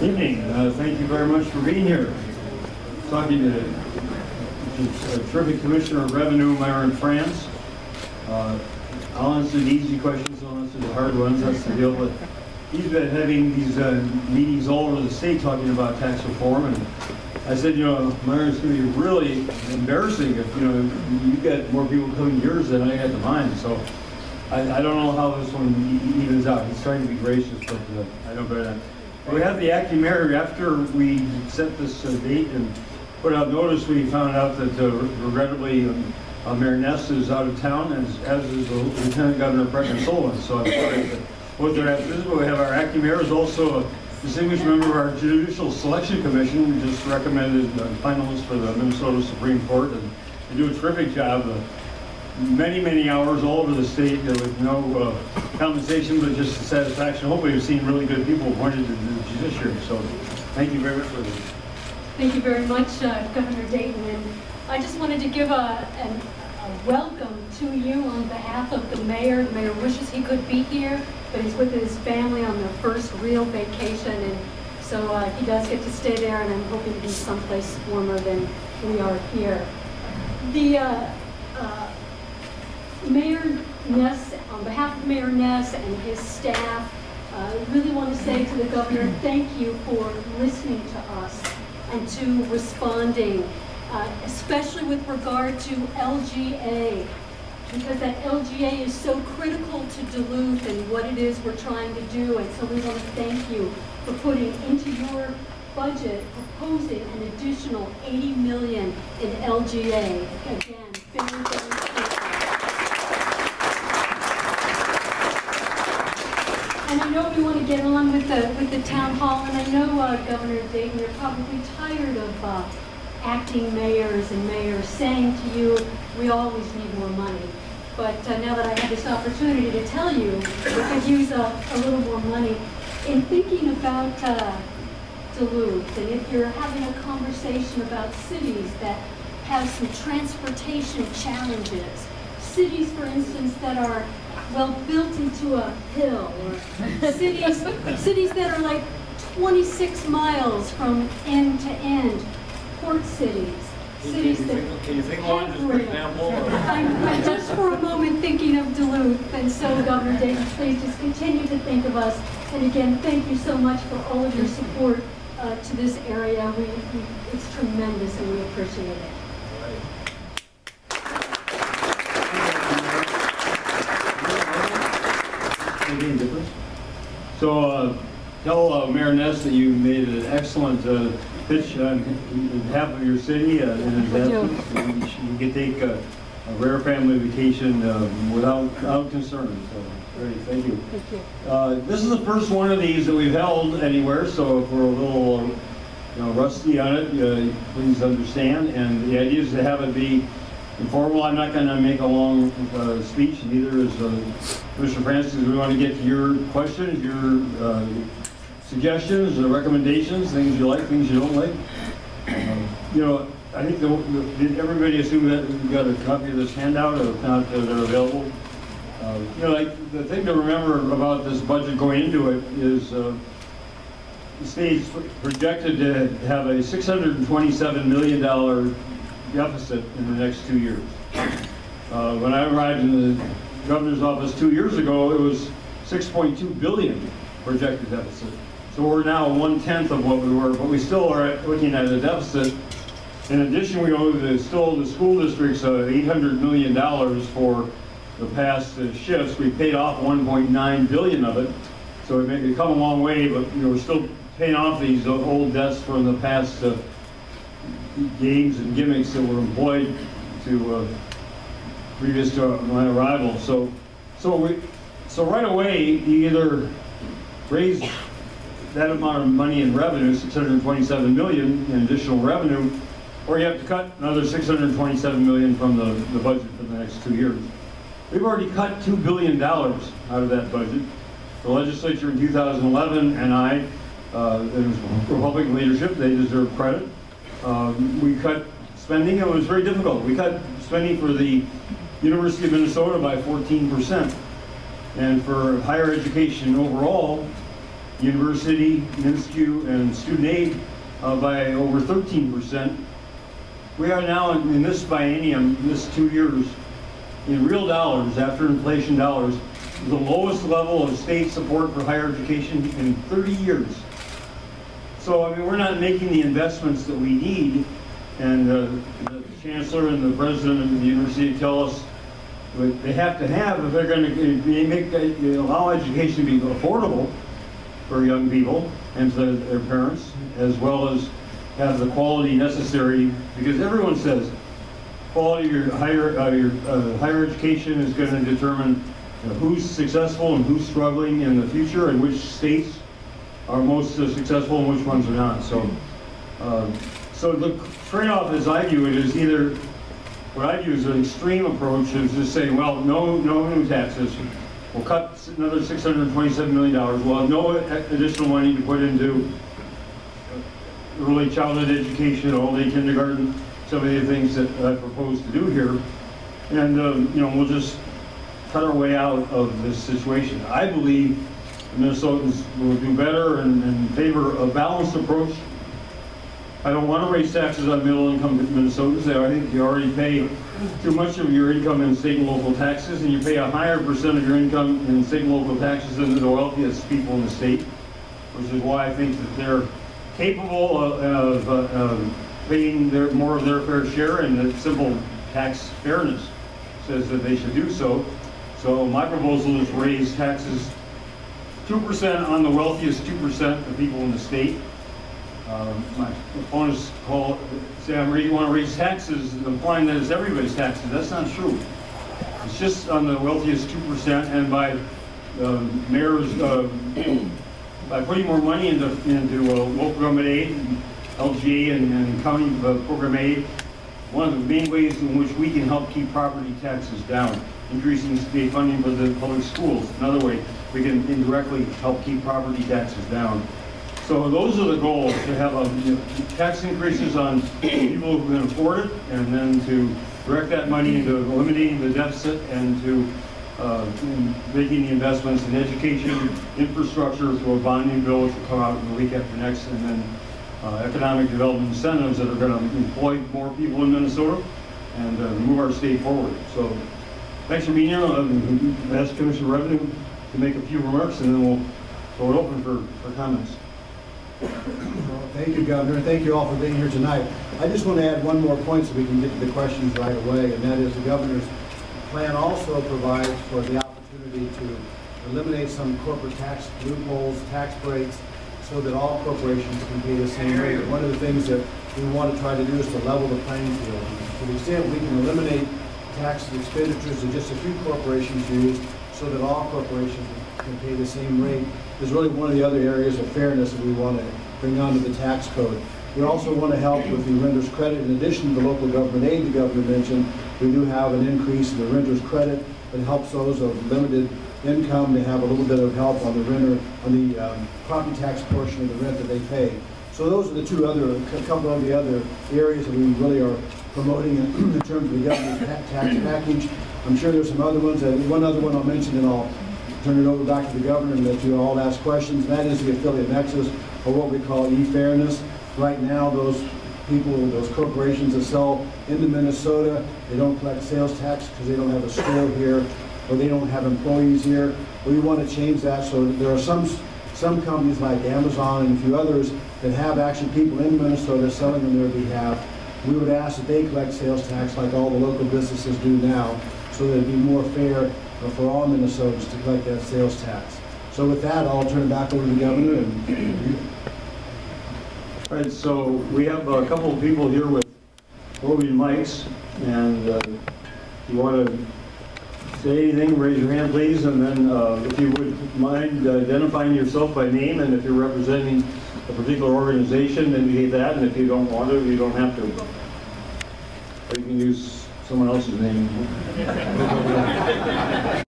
Evening. Thank you very much for being here. Talking to terrific Commissioner of Revenue, Myron France. I'll answer the easy questions, I'll answer the hard ones. That's the deal. But he's been having these meetings all over the state talking about tax reform, and I said, Myron, it's going to be really embarrassing if you get more people coming to yours than I got to mine. So I don't know how this one evens out. He's trying to be gracious, but I know better than that. We have the acting mayor. After we set this date and put out notice, we found out that regrettably Mayor Ness is out of town, as is Lieutenant Governor Breckin Sullivan. So I'm sorry that both are absent. But we have our acting mayor is also a distinguished member of our Judicial Selection Commission. We just recommended finalists for the Minnesota Supreme Court, and they do a terrific job. Many hours all over the state with no compensation, but just satisfaction. Hopefully we've seen really good people appointed to the judiciary. So thank you very much for this. Thank you very much, Governor Dayton. And I just wanted to give a welcome to you on behalf of the mayor. The mayor wishes he could be here, but he's with his family on their first real vacation, and so he does get to stay there, and I'm hoping to be someplace warmer than we are here. The Mayor Ness, on behalf of Mayor Ness and his staff, I really want to say to the governor, thank you for listening to us and to responding, especially with regard to LGA, because that LGA is so critical to Duluth and what it is we're trying to do. And so we want to thank you for putting into your budget, proposing an additional $80 million in LGA. Again, very critical. And I know we want to get on with the town hall, and I know, Governor Dayton, you're probably tired of acting mayors and mayors saying to you, we always need more money. But now that I have this opportunity to tell you, we could use a little more money. In thinking about Duluth, and if you're having a conversation about cities that have some transportation challenges, cities, for instance, that are built into a hill, or cities that are like 26 miles from end to end, port cities, cities that can you think of one, just for example? I'm just for a moment thinking of Duluth, and so Governor Dayton, please just continue to think of us. And again, thank you so much for all of your support to this area. It's tremendous, and we appreciate it. So tell Mayor Ness that you made an excellent pitch on behalf of your city in advance. You can take a rare family vacation without concern. So great, thank you. Thank you. This is the first one of these that we've held anywhere, so if we're a little rusty on it, please understand. And the idea is to have it be informal. I'm not going to make a long speech, neither is Mr. Francis. We want to get to your questions, your suggestions, recommendations, things you like, things you don't like. I think did everybody assume that we got a copy of this handout, or if not, they're available. The thing to remember about this budget going into it is the state's projected to have a $627 million deficit in the next 2 years. When I arrived in the governor's office 2 years ago, it was $6.2 billion projected deficit. So we're now 1/10 of what we were, but we still are looking at a deficit. In addition, we owe the school districts $800 million for the past shifts. We paid off $1.9 billion of it, so we've come a long way, but we're still paying off these old debts from the past games and gimmicks that were employed to previous to my arrival. So right away, you either raise that amount of money in revenue, $627 million in additional revenue, or you have to cut another $627 million from the budget for the next 2 years. We've already cut $2 billion out of that budget. The legislature in 2011 and I, it was Republican leadership, they deserve credit. We cut spending. It was very difficult. We cut spending for the University of Minnesota by 14%. And for higher education overall, university, MINSCU, and student aid by over 13%. We are now in this biennium, in this 2 years, in real dollars, after inflation dollars, the lowest level of state support for higher education in 30 years. So, I mean, we're not making the investments that we need, and the chancellor and the president of the university tell us what they have to have if they're going to allow education to be affordable for young people and to their parents, as well as have the quality necessary, because everyone says quality of your higher education is going to determine who's successful and who's struggling in the future, and which states are most successful and which ones are not. So, so the trade-off, as I view it, is either what I view as an extreme approach is just saying, well, no new taxes. We'll cut another $627 million. We'll have no additional money to put into early childhood education, all-day kindergarten, some of the things that I propose to do here, and you know, we'll just cut our way out of this situation. I believe Minnesotans will do better and favor a balanced approach. I don't want to raise taxes on middle-income Minnesotans. I think you already pay too much of your income in state and local taxes, and you pay a higher percent of your income in state and local taxes than the wealthiest people in the state, which is why I think that they're capable of paying more of their fair share, and that simple tax fairness says that they should do so. So my proposal is to raise taxes 2% on the wealthiest 2% of people in the state. My opponents say I want to raise taxes, implying that it's everybody's taxes. That's not true. It's just on the wealthiest 2%, and by mayors, by putting more money into local government aid, LGA, and county program aid. One of the main ways in which we can help keep property taxes down, increasing state funding for the public schools. Another way we can indirectly help keep property taxes down. So those are the goals, to have tax increases on people who can afford it, and then to direct that money into eliminating the deficit and to making the investments in education, infrastructure through a bonding bill, which will come out in the week after next, and then economic development incentives that are going to employ more people in Minnesota and move our state forward. So thanks for being here. I'll ask Commissioner Revenue to make a few remarks, and then we'll throw it open for comments. Well, thank you, Governor. Thank you all for being here tonight. I just want to add one more point so we can get to the questions right away, and that is the Governor's plan also provides for the opportunity to eliminate some corporate tax loopholes, tax breaks, so that all corporations can pay the same rate. One of the things that we want to try to do is to level the playing field. To the extent we can eliminate tax expenditures that just a few corporations use, so that all corporations can pay the same rate, is really one of the other areas of fairness that we want to bring onto the tax code. We also want to help with the renter's credit. In addition to the local government aid the Governor mentioned, we do have an increase in the renter's credit that helps those of limited income to have a little bit of help on the renter, on the property tax portion of the rent that they pay. So those are a couple of the other areas that we really are promoting in terms of the governor's tax package. I'm sure there's some other ones. One other one I'll mention, and I'll turn it over back to the Governor and let you all ask questions. That is the affiliate nexus, or what we call e-fairness. Right now, those people, those corporations that sell into Minnesota, they don't collect sales tax because they don't have a store here, or they don't have employees here. We want to change that so that there are some companies like Amazon and a few others that have actually people in Minnesota selling on their behalf. We would ask that they collect sales tax like all the local businesses do now, so that it'd be more fair for all Minnesotans to collect that sales tax. So with that, I'll turn it back over to the Governor. All right, so we have a couple of people here with roving mics, and if you want to say anything, raise your hand, please, and then if you would mind identifying yourself by name, and if you're representing a particular organization, indicate that, and if you don't want to, you don't have to. Or you can use someone else's name.